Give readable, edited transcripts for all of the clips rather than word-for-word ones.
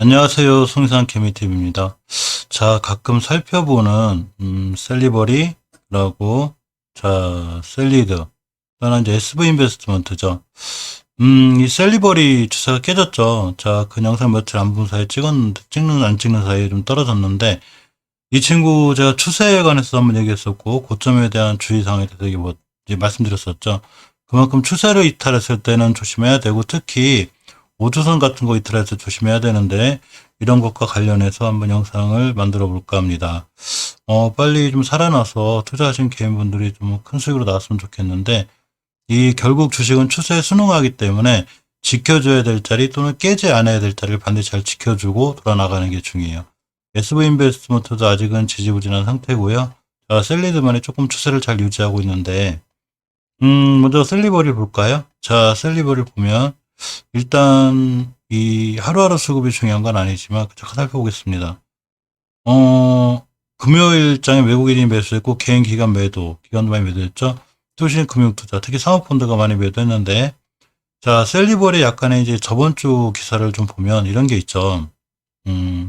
안녕하세요. 송산 케미TV입니다. 자, 가끔 살펴보는, 셀리버리라고, 자, 셀리드, 또는 이제 SV 인베스트먼트죠. 이 셀리버리 주사가 깨졌죠. 자, 그 영상 며칠 안 본 사이에 찍었는데, 안 찍는 사이에 좀 떨어졌는데, 이 친구 제가 추세에 관해서 한번 얘기했었고, 고점에 대한 주의사항에 대해서 이제 말씀드렸었죠. 그만큼 추세를 이탈했을 때는 조심해야 되고, 특히, 오주선 같은 거 이탈할 때 조심해야 되는데 이런 것과 관련해서 한번 영상을 만들어 볼까 합니다. 빨리 좀 살아나서 투자하신 개인분들이 좀 큰 수익으로 나왔으면 좋겠는데 이 결국 주식은 추세에 순응하기 때문에 지켜줘야 될 자리 또는 깨지 않아야 될 자리를 반드시 잘 지켜주고 돌아나가는 게 중요해요. SV 인베스트먼트도 아직은 지지부진한 상태고요. 자, 셀리드만이 조금 추세를 잘 유지하고 있는데 먼저 셀리버리 볼까요? 자, 셀리버리 보면 일단 이 하루하루 수급이 중요한 건 아니지만 잠깐 살펴보겠습니다. 금요일장에 외국인이 매수했고 개인 기관 매도, 기관도 많이 매도했죠. 투신 금융투자, 특히 사모펀드가 많이 매도했는데 자, 셀리버리 약간의 이제 저번 주 기사를 좀 보면 이런 게 있죠.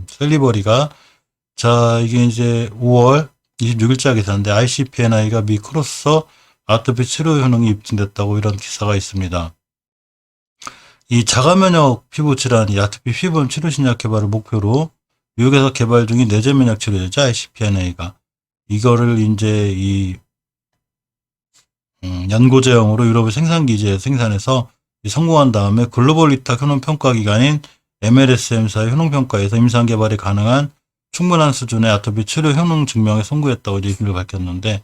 셀리버리가 자, 이게 이제 5월 26일자 기사인데 ICP-NI가 미 크로스 아토피 치료 효능이 입증됐다고 이런 기사가 있습니다. 이 자가면역 피부 질환, 이 아토피 피부염 치료 신약 개발을 목표로 미국에서 개발 중인 내재 면역 치료제죠, ICP-NA가. 이거를 이제 이 연고제형으로 유럽의 생산기지에 생산해서 성공한 다음에 글로벌 위탁 효능평가기관인 MLSM사의 효능평가에서 임상 개발이 가능한 충분한 수준의 아토피 치료 효능 증명에 성공했다고 이제 이걸 밝혔는데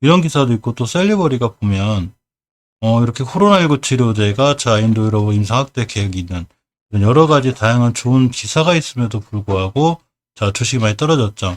이런 기사도 있고 또 셀리버리가 보면 이렇게 코로나19 치료제가 자, 인도 유럽 임상 확대 계획이 있는 여러 가지 다양한 좋은 기사가 있음에도 불구하고 자, 주식이 많이 떨어졌죠.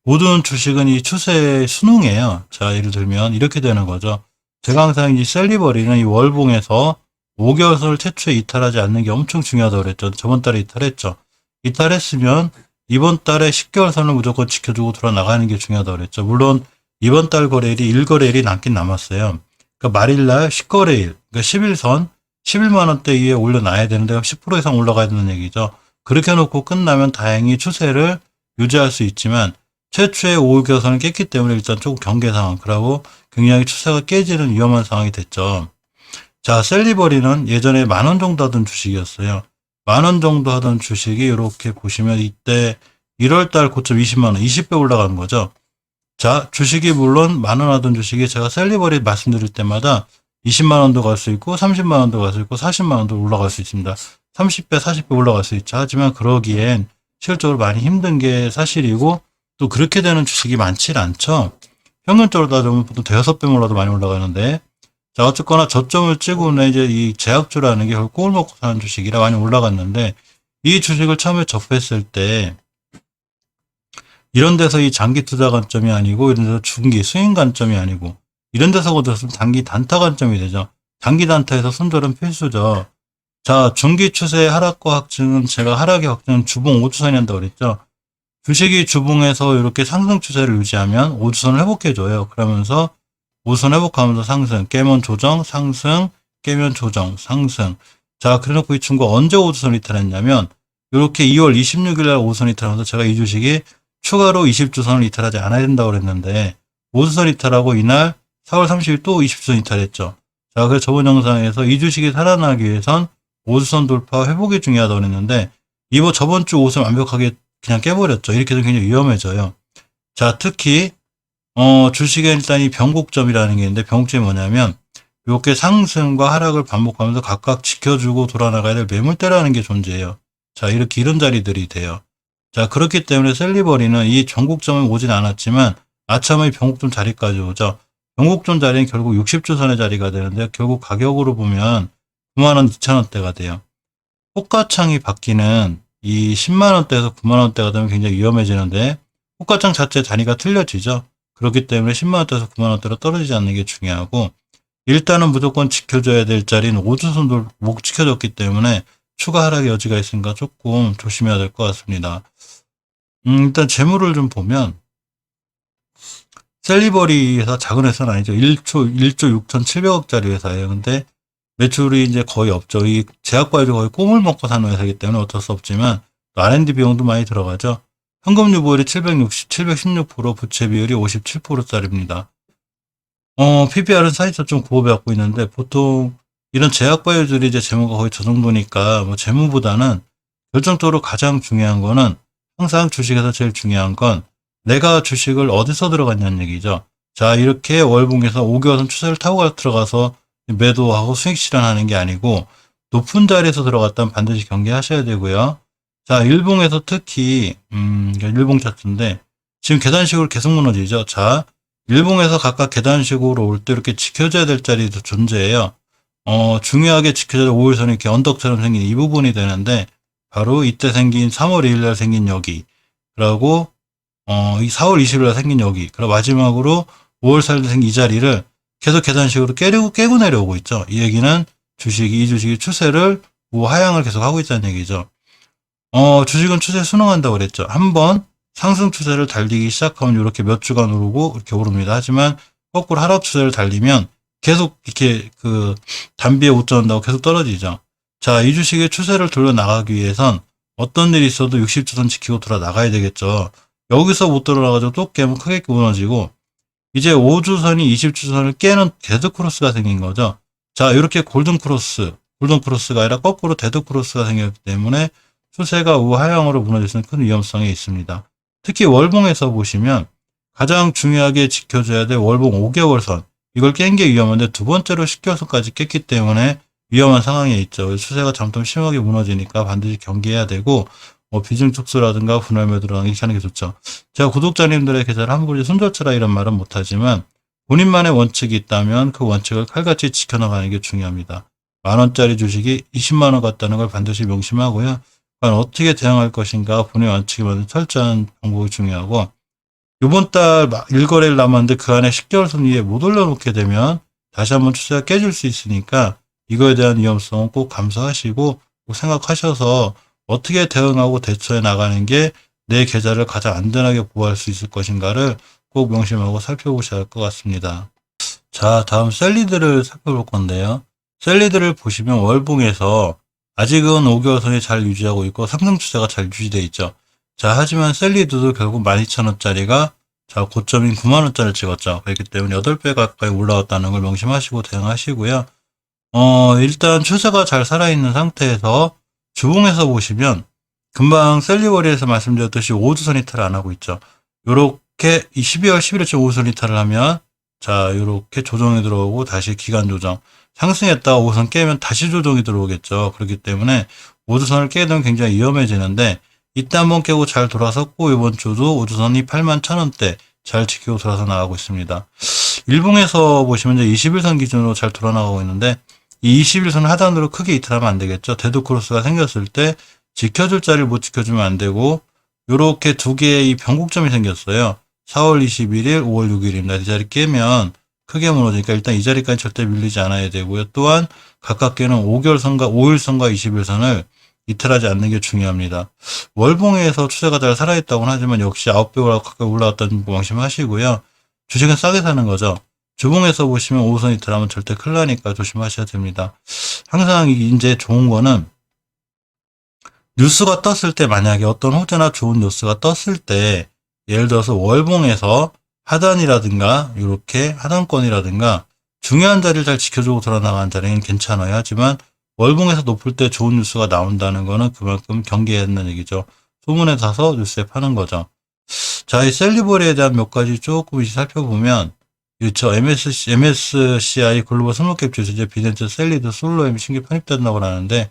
모든 주식은 이 추세에 순응해요. 자, 예를 들면 이렇게 되는 거죠. 제가 항상 이 셀리버리는 이 월봉에서 5개월선을 최초에 이탈하지 않는 게 엄청 중요하다고 그랬죠. 저번 달에 이탈했죠. 이탈했으면 이번 달에 10개월선을 무조건 지켜주고 돌아나가는 게 중요하다고 그랬죠. 물론 이번 달 거래일이 1거래일이 남긴 남았어요. 그러니까 말일날 10거래일, 그러니까 11선, 11만 원대 위에 올려놔야 되는데 10% 이상 올라가야 되는 얘기죠. 그렇게 해놓고 끝나면 다행히 추세를 유지할 수 있지만 최초의 5개선을 깼기 때문에 일단 조금 경계 상황, 그러고 굉장히 추세가 깨지는 위험한 상황이 됐죠. 자, 셀리버리는 예전에 10,000원 정도 하던 주식이었어요. 10,000원 정도 하던 주식이 이렇게 보시면 이때 1월달 고점 20만 원, 20배 올라간 거죠. 자, 주식이 물론 10,000원 하던 주식이 제가 셀리버리 말씀드릴 때마다 20만 원도 갈 수 있고 30만 원도 갈 수 있고 40만 원도 올라갈 수 있습니다. 30배, 40배 올라갈 수 있죠. 하지만 그러기엔 실질적으로 많이 힘든 게 사실이고 또 그렇게 되는 주식이 많지 않죠. 평균적으로 따지면 보통 대여섯 배 몰라도 많이 올라가는데 자, 어쨌거나 저점을 찍고는 이제 이 제약주라는 게 결국 꼴 먹고 사는 주식이라 많이 올라갔는데 이 주식을 처음에 접했을 때 이런 데서 이 장기 투자 관점이 아니고 이런 데서 중기 수익 관점이 아니고 이런 데서 얻었으면 단기 단타 관점이 되죠. 단기 단타에서 손절은 필수죠. 자, 중기 추세의 하락과 확증은 제가 하락의 확증은 주봉 5주선이 한다고 그랬죠. 주식이 주봉에서 이렇게 상승 추세를 유지하면 5주선을 회복해줘요. 그러면서 5주선 회복하면서 상승, 깨면 조정, 상승, 깨면 조정, 상승. 자, 그래놓고 이 친구가 언제 5주선 이탈했냐면 이렇게 2월 26일 날 5주선 이탈하면서 제가 이 주식이 추가로 20주선을 이탈하지 않아야 된다고 그랬는데 5주선 이탈하고 이날 4월 30일 또 20주선 이탈했죠. 자, 그래서 저번 영상에서 이 주식이 살아나기 위해선 5주선 돌파 회복이 중요하다고 그랬는데 저번 주 5주선 완벽하게 그냥 깨버렸죠. 이렇게 되면 굉장히 위험해져요. 자, 특히 주식에 일단 이 변곡점이라는 게 있는데 변곡점이 뭐냐면 이렇게 상승과 하락을 반복하면서 각각 지켜주고 돌아나가야 될 매물대라는 게 존재해요. 자, 이렇게 이런 자리들이 돼요. 자, 그렇기 때문에 셀리버리는 이 변곡점은 오진 않았지만 아참의 변곡점 자리까지 오죠. 변곡점 자리는 결국 60주선의 자리가 되는데 결국 가격으로 보면 9만원, 2천원대가 돼요. 호가창이 바뀌는 이 10만원대에서 9만원대가 되면 굉장히 위험해지는데 호가창 자체 단위가 틀려지죠. 그렇기 때문에 10만원대에서 9만원대로 떨어지지 않는 게 중요하고 일단은 무조건 지켜줘야 될 자리는 5주선도 못 지켜줬기 때문에 추가 하락의 여지가 있으니까 조금 조심해야 될 것 같습니다. 일단 재물을 좀 보면 셀리버리 회사 작은 회사는 아니죠. 1조 6,700억짜리 회사예요. 근데 매출이 이제 거의 없죠. 이 제약과일이 거의 꿈을 먹고 사는 회사이기 때문에 어쩔 수 없지만 또 R&D 비용도 많이 들어가죠. 현금 유보율이 716%, 부채 비율이 57%짜리입니다. PBR은 44.95 갖고 있는데 보통 이런 제약바이오들이 이제 재무가 거의 저 정도니까 뭐 재무보다는 결정적으로 가장 중요한 거는 항상 주식에서 제일 중요한 건 내가 주식을 어디서 들어갔냐는 얘기죠. 자, 이렇게 월봉에서 5개월선 추세를 타고 들어가서 매도하고 수익 실현하는 게 아니고 높은 자리에서 들어갔다면 반드시 경계하셔야 되고요. 자, 일봉에서 특히 일봉 차트인데 지금 계단식으로 계속 무너지죠. 자, 일봉에서 각각 계단식으로 올 때 이렇게 지켜줘야 될 자리도 존재해요. 중요하게 지켜줘야 될 5일선이 이렇게 언덕처럼 생긴 이 부분이 되는데 바로 이때 생긴 3월 2일 날 생긴 여기, 그리고 이 4월 20일 날 생긴 여기, 그리고 마지막으로 5월 4일 생긴 이 자리를 계속 계단식으로 깨고 내려오고 있죠. 이 얘기는 이 주식이 추세를 하향을 계속 하고 있다는 얘기죠. 주식은 추세 순응한다고 그랬죠. 한번 상승 추세를 달리기 시작하면 이렇게 몇 주간 오르고 이렇게 오릅니다. 하지만 거꾸로 하락 추세를 달리면 계속 이렇게 그 단비에 웃전다고 계속 떨어지죠. 자, 이 주식의 추세를 돌려 나가기 위해선 어떤 일이 있어도 60주선 지키고 돌아 나가야 되겠죠. 여기서 못 돌아가지고 또 깨면 크게 무너지고 이제 5주선이 20주선을 깨는 데드크로스가 생긴 거죠. 자, 이렇게 골든크로스가 아니라 거꾸로 데드크로스가 생겼기 때문에 추세가 우하향으로 무너질 수 있는 큰 위험성이 있습니다. 특히 월봉에서 보시면 가장 중요하게 지켜줘야 될 월봉 5개월선, 이걸 깬 게 위험한데 두 번째로 10개월선까지 깼기 때문에 위험한 상황에 있죠. 추세가 잠깐 심하게 무너지니까 반드시 경계해야 되고 비중 축소라든가 분할 매도라든가 이렇게 하는 게 좋죠. 제가 구독자님들의 계좌를 함부로 손절쳐라 이런 말은 못하지만 본인만의 원칙이 있다면 그 원칙을 칼같이 지켜나가는 게 중요합니다. 만원짜리 주식이 20만원 같다는 걸 반드시 명심하고요. 어떻게 대응할 것인가 본인 원칙에 맞는 철저한 정보가 중요하고 이번 달 일거래일 남았는데 그 안에 10개월선 위에 못 올려놓게 되면 다시 한번 추세가 깨질 수 있으니까 이거에 대한 위험성은 꼭 감수하시고 꼭 생각하셔서 어떻게 대응하고 대처해 나가는 게 내 계좌를 가장 안전하게 보호할 수 있을 것인가를 꼭 명심하고 살펴보셔야 할 것 같습니다. 자, 다음 셀리드를 살펴볼 건데요. 셀리드를 보시면 월봉에서 아직은 5개월선이 잘 유지하고 있고 상승 추세가 잘 유지되어 있죠. 자, 하지만 셀리드도 결국 12,000원짜리가 자, 고점인 9만원짜리를 찍었죠. 그렇기 때문에 8배 가까이 올라왔다는 걸 명심하시고 대응하시고요. 일단 추세가 잘 살아있는 상태에서 주봉에서 보시면 금방 셀리버리에서 말씀드렸듯이 5주선 이탈을 안 하고 있죠. 요렇게 12월 11일쯤 5주선 이탈을 하면 자, 요렇게 조정이 들어오고 다시 기간 조정. 상승했다가 5선 깨면 다시 조정이 들어오겠죠. 그렇기 때문에 5주선을 깨게 되면 굉장히 위험해지는데 이때 한번 깨고 잘 돌아섰고 이번 주도 5주선이 81,000원대 잘 지키고 돌아서 나가고 있습니다. 일봉에서 보시면 이제 21선 기준으로 잘 돌아나가고 있는데 이 21선 하단으로 크게 이탈하면 안 되겠죠. 데드크로스가 생겼을 때 지켜줄 자리를 못 지켜주면 안 되고 요렇게 두 개의 이 변곡점이 생겼어요. 4월 21일, 5월 6일입니다. 이 자리 깨면 크게 무너지니까 일단 이 자리까지 절대 밀리지 않아야 되고요. 또한 가깝게는 5개월선과 5일선과 21선을 이탈하지 않는 게 중요합니다. 월봉에서 추세가 잘 살아있다고는 하지만 역시 9배 가까이 올라왔다는 거 명심하시고요. 주식은 싸게 사는 거죠. 주봉에서 보시면 5선 이탈하면 절대 큰일 나니까 조심하셔야 됩니다. 항상 이제 좋은 거는 뉴스가 떴을 때 만약에 어떤 호재나 좋은 뉴스가 떴을 때 예를 들어서 월봉에서 하단이라든가 이렇게 하단권이라든가 중요한 자리를 잘 지켜주고 돌아나가는 자리는 괜찮아요. 하지만 월봉에서 높을 때 좋은 뉴스가 나온다는 거는 그만큼 경계해야 한다는 얘기죠. 소문에 사서 뉴스에 파는 거죠. 자, 이 셀리버리에 대한 몇 가지 조금 살펴보면 그렇죠. MSCI 글로벌 스몰캡 지수 이제 비덴트 셀리드 솔로엠이 신규 편입된다고 하는데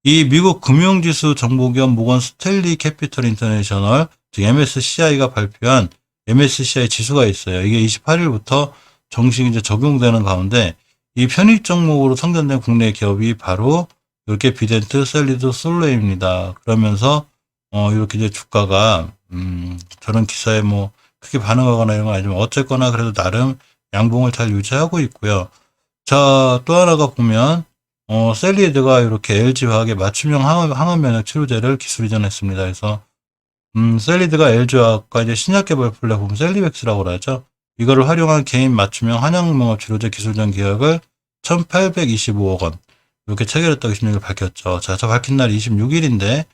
이 미국 금융지수 정보기업 모건 스탠리 캐피털 인터내셔널 즉 MSCI가 발표한 MSCI 지수가 있어요. 이게 28일부터 정식 이제 적용되는 가운데 이 편입 종목으로 선정된 국내 기업이 바로 이렇게 비덴트 셀리드 솔로엠입니다. 그러면서 이렇게 이제 주가가 저런 기사에 뭐 크게 반응하거나 이런 건 아니지만 어쨌거나 그래도 나름 양봉을 잘 유지하고 있고요. 자, 또 하나가 보면 셀리드가 이렇게 LG화학의 맞춤형 항암 면역 치료제를 기술 이전했습니다. 그래서 셀리드가 LG화학과 이제 신약 개발 플랫폼 셀리백스라고 하죠. 이거를 활용한 개인 맞춤형 한약농업 치료제 기술 이전 계약을 1,825억 원 이렇게 체결했다고 26일 밝혔죠. 자, 저 밝힌 날이 26일인데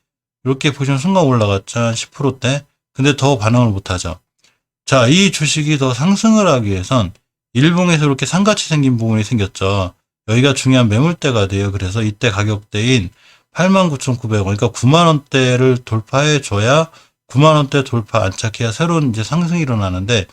이렇게 보시면 순간 올라갔죠. 한 10%대. 근데 더 반응을 못하죠. 자, 이 주식이 더 상승을 하기 위해선 일봉에서 이렇게 상같이 생긴 부분이 생겼죠. 여기가 중요한 매물대가 돼요. 그래서 이때 가격대인 89,900원, 그러니까 9만원대를 돌파해 줘야 9만원대 돌파 안착해야 새로운 이제 상승이 일어나는데,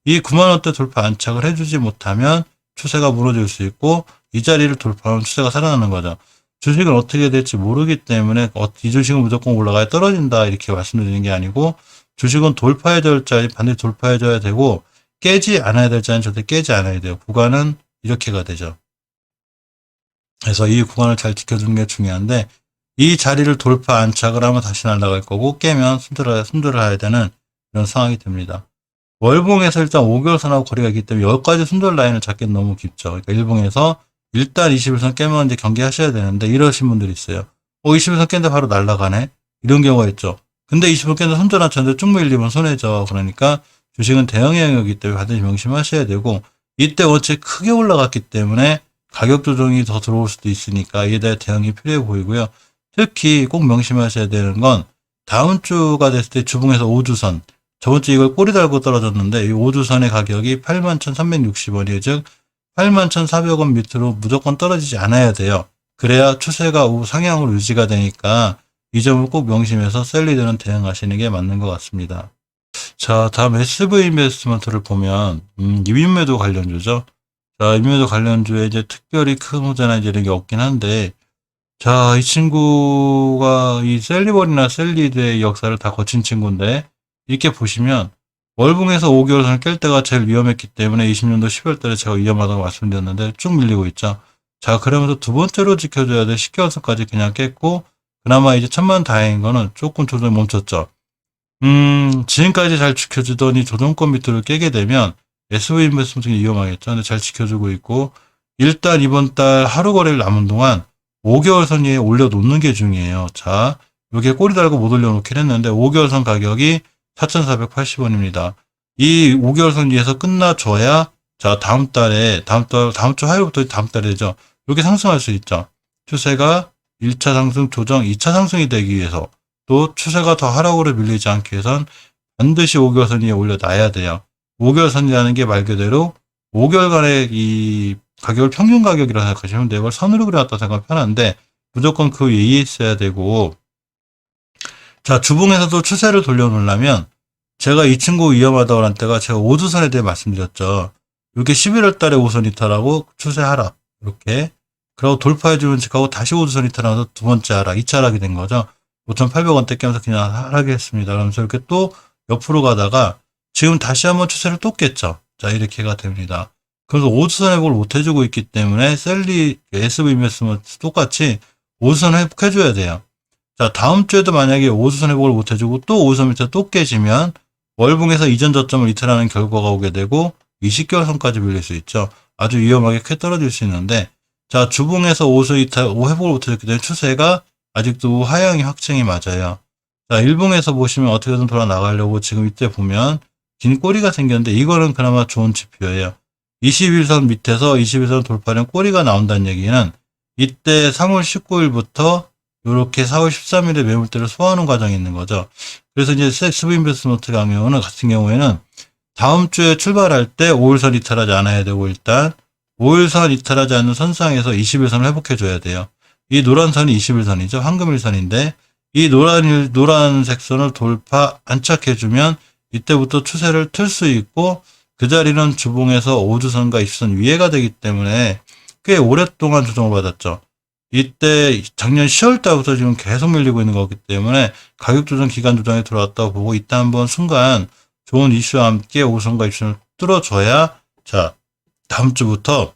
이 9만원대 돌파 안착을 해주지 못하면 추세가 무너질 수 있고, 이 자리를 돌파하면 추세가 살아나는 거죠. 주식은 어떻게 될지 모르기 때문에 이 주식은 무조건 올라가야 떨어진다 이렇게 말씀드리는 게 아니고, 주식은 돌파해야 될 자리 반드시 돌파해줘야 되고, 깨지 않아야 될 자리는 절대 깨지 않아야 돼요. 구간은 이렇게가 되죠. 그래서 이 구간을 잘 지켜주는 게 중요한데, 이 자리를 돌파 안착을 하면 다시 날아갈 거고, 깨면 순들을 해야 되는 이런 상황이 됩니다. 월봉에서 일단 5개월선하고 거리가 있기 때문에 여기까지 순돌 라인을 잡기는 너무 깊죠. 그러니까 일봉에서 일단 21선 깨면 이제 경계하셔야 되는데, 이러신 분들이 있어요. 21선 깼는데 바로 날아가네? 이런 경우가 있죠. 근데 20선 깼는데 손절 안 쳤는데 쭉 밀리면 손해죠. 그러니까 주식은 대형의 영역이기 때문에 반드시 명심하셔야 되고, 이때 원체 크게 올라갔기 때문에 가격 조정이 더 들어올 수도 있으니까 이에 대해 대응이 필요해 보이고요. 특히 꼭 명심하셔야 되는 건 다음 주가 됐을 때 주봉에서 5주선, 저번 주 이걸 꼬리 달고 떨어졌는데 이 5주선의 가격이 81,360원이에요. 즉 81,400원 밑으로 무조건 떨어지지 않아야 돼요. 그래야 추세가 상향으로 유지가 되니까 이 점을 꼭 명심해서 셀리드는 대응하시는 게 맞는 것 같습니다. 자, 다음 SV 인베스트먼트를 보면 이민매도 관련주죠. 자, 이민매도 관련주에 이제 특별히 큰 호재나 이제 이런 게 없긴 한데, 자, 이 친구가 이 셀리버리나 셀리드의 역사를 다 거친 친구인데, 이렇게 보시면 월봉에서 5개월선을 깰 때가 제일 위험했기 때문에 20년도 10월 달에 제가 위험하다고 말씀드렸는데 쭉 밀리고 있죠. 자, 그러면서 두 번째로 지켜줘야 될 10개월선까지 그냥 깼고, 그나마 이제 천만 다행인 거는 조금 조정이 멈췄죠. 지금까지 잘 지켜주더니 조정권 밑으로 깨게 되면 SV 인베스트먼트가 위험하겠죠. 근데 잘 지켜주고 있고, 일단 이번 달 하루 거래를 남은 동안 5개월선 위에 올려놓는 게 중요해요. 자, 이게 꼬리 달고 못 올려놓긴 했는데 5개월선 가격이 4,480원입니다. 이 5개월선 위에서 끝나줘야, 자, 다음 주 화요일부터 다음 달에 되죠. 이렇게 상승할 수 있죠. 추세가 1차 상승 조정, 2차 상승이 되기 위해서, 또 추세가 더 하락으로 밀리지 않기 위해선 반드시 5개월선 위에 올려놔야 돼요. 5개월선이라는 게 말 그대로 5개월간의 이 가격을 평균 가격이라 생각하시면 돼요. 이걸 선으로 그려놨다 생각하면 편한데, 무조건 그 위에 있어야 되고, 자, 주봉에서도 추세를 돌려놓으려면, 제가 이 친구 위험하다고 한 때가 제가 5주선에 대해 말씀드렸죠. 이렇게 11월 달에 5선 이탈하고 추세 하락, 이렇게. 그리고 돌파해주는 직하고 다시 5주선 이탈하면서 두 번째 하락, 2차 하락이 된 거죠. 5,800원대 깨면서 그냥 하락이 했습니다. 그러면서 이렇게 또 옆으로 가다가 지금 다시 한번 추세를 또 깼죠. 자, 이렇게가 됩니다. 그래서 5주선 회복을 못 해주고 있기 때문에 SV 인베스트먼트 똑같이 5주선 회복해줘야 돼요. 자, 다음 주에도 만약에 5주선 회복을 못 해주고 또 5주선 밑에 또 깨지면 월봉에서 이전 저점을 이탈하는 결과가 오게 되고 20개월선까지 밀릴 수 있죠. 아주 위험하게 크게 떨어질 수 있는데, 자, 주봉에서 5수 이탈, 5 회복을 못 해줬기 때문에 추세가 아직도 하향이 확증이 맞아요. 자, 일봉에서 보시면 어떻게든 돌아 나가려고 지금 이때 보면 긴 꼬리가 생겼는데, 이거는 그나마 좋은 지표예요. 21선 밑에서 21선 돌파된 꼬리가 나온다는 얘기는 이때 3월 19일부터 이렇게 4월 13일에 매물대를 소화하는 과정이 있는 거죠. 그래서 이제 SV 인베스트먼트 같은 경우에는 다음 주에 출발할 때 5일선 이탈하지 않아야 되고, 일단 5일선 이탈하지 않는 선상에서 21선을 회복해줘야 돼요. 이 노란선이 21선이죠. 황금일선인데, 이 노란색 선을 돌파 안착해주면 이때부터 추세를 틀 수 있고, 그 자리는 주봉에서 5주선과 20선 위에가 되기 때문에 꽤 오랫동안 조정을 받았죠. 이때 작년 10월 달부터 지금 계속 밀리고 있는 거기 때문에 가격 조정 기간 조정에 들어왔다고 보고, 이따 한번 순간 좋은 이슈와 함께 5선과 20선을 뚫어줘야, 자, 다음 주부터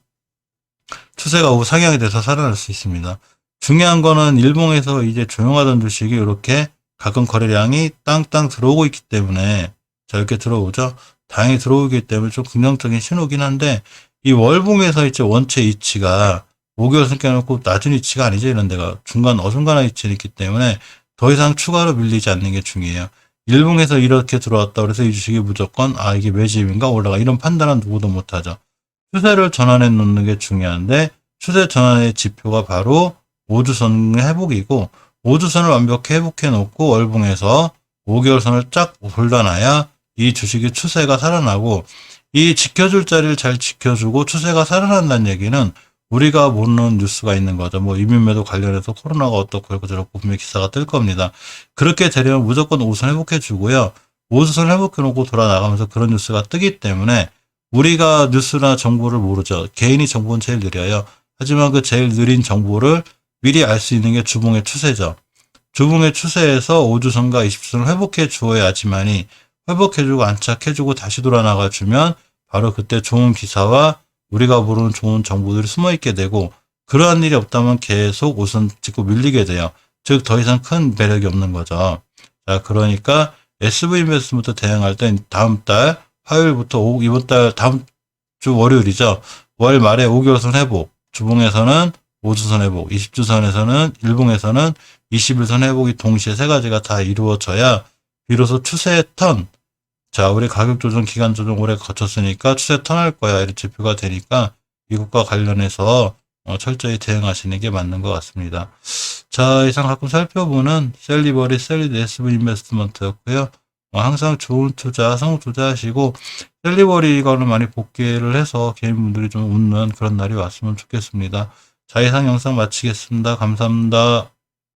추세가 상향이 돼서 살아날 수 있습니다. 중요한 거는 일봉에서 이제 조용하던 주식이 이렇게 가끔 거래량이 땅땅 들어오고 있기 때문에, 자, 이렇게 들어오죠. 다행히 들어오기 때문에 좀 긍정적인 신호긴 한데, 이 월봉에서 이제 원체 위치가 5개월선 깨놓고 낮은 위치가 아니죠. 이런 데가 중간 어중간한 위치에 있기 때문에 더 이상 추가로 밀리지 않는 게 중요해요. 일봉에서 이렇게 들어왔다 그래서 이 주식이 무조건 이게 매집인가 올라가, 이런 판단은 누구도 못하죠. 추세를 전환해 놓는 게 중요한데, 추세 전환의 지표가 바로 5주선 회복이고, 5주선을 완벽히 회복해 놓고 월봉에서 5개월선을 쫙 골라놔야 이 주식의 추세가 살아나고, 이 지켜줄 자리를 잘 지켜주고 추세가 살아난다는 얘기는 우리가 모르는 뉴스가 있는 거죠. 뭐 이민매도 관련해서 코로나가 어떻고 저렇고 분명히 기사가 뜰 겁니다. 그렇게 되려면 무조건 5선 회복해 주고요. 5주선 회복해 놓고 돌아나가면서 그런 뉴스가 뜨기 때문에 우리가 뉴스나 정보를 모르죠. 개인이 정보는 제일 느려요. 하지만 그 제일 느린 정보를 미리 알 수 있는 게 주봉의 추세죠. 주봉의 추세에서 5주선과 20주선을 회복해 주어야지만이, 회복해주고 안착해주고 다시 돌아나가 주면 바로 그때 좋은 기사와 우리가 모르는 좋은 정보들이 숨어있게 되고, 그러한 일이 없다면 계속 5선 찍고 밀리게 돼요. 즉 더 이상 큰 매력이 없는 거죠. 자, 그러니까 SV인베스트먼트 대응할 땐 다음 달 화요일부터 이번 달 다음 주 월요일이죠. 월 말에 5개월선 회복, 주봉에서는 5주선 회복, 20주선에서는 일봉에서는 21선 회복이 동시에 세 가지가 다 이루어져야 비로소 추세의 턴, 자, 우리 가격 조정, 기간 조정 오래 거쳤으니까 추세 턴할 거야, 이런 지표가 되니까 이것과 관련해서 철저히 대응하시는 게 맞는 것 같습니다. 자, 이상 가끔 살펴보는 셀리버리, 셀리드 SV 인베스트먼트였고요. 항상 좋은 투자, 성공 투자하시고, 셀리버리 이거는 많이 복귀를 해서 개인분들이 좀 웃는 그런 날이 왔으면 좋겠습니다. 자, 이상 영상 마치겠습니다. 감사합니다.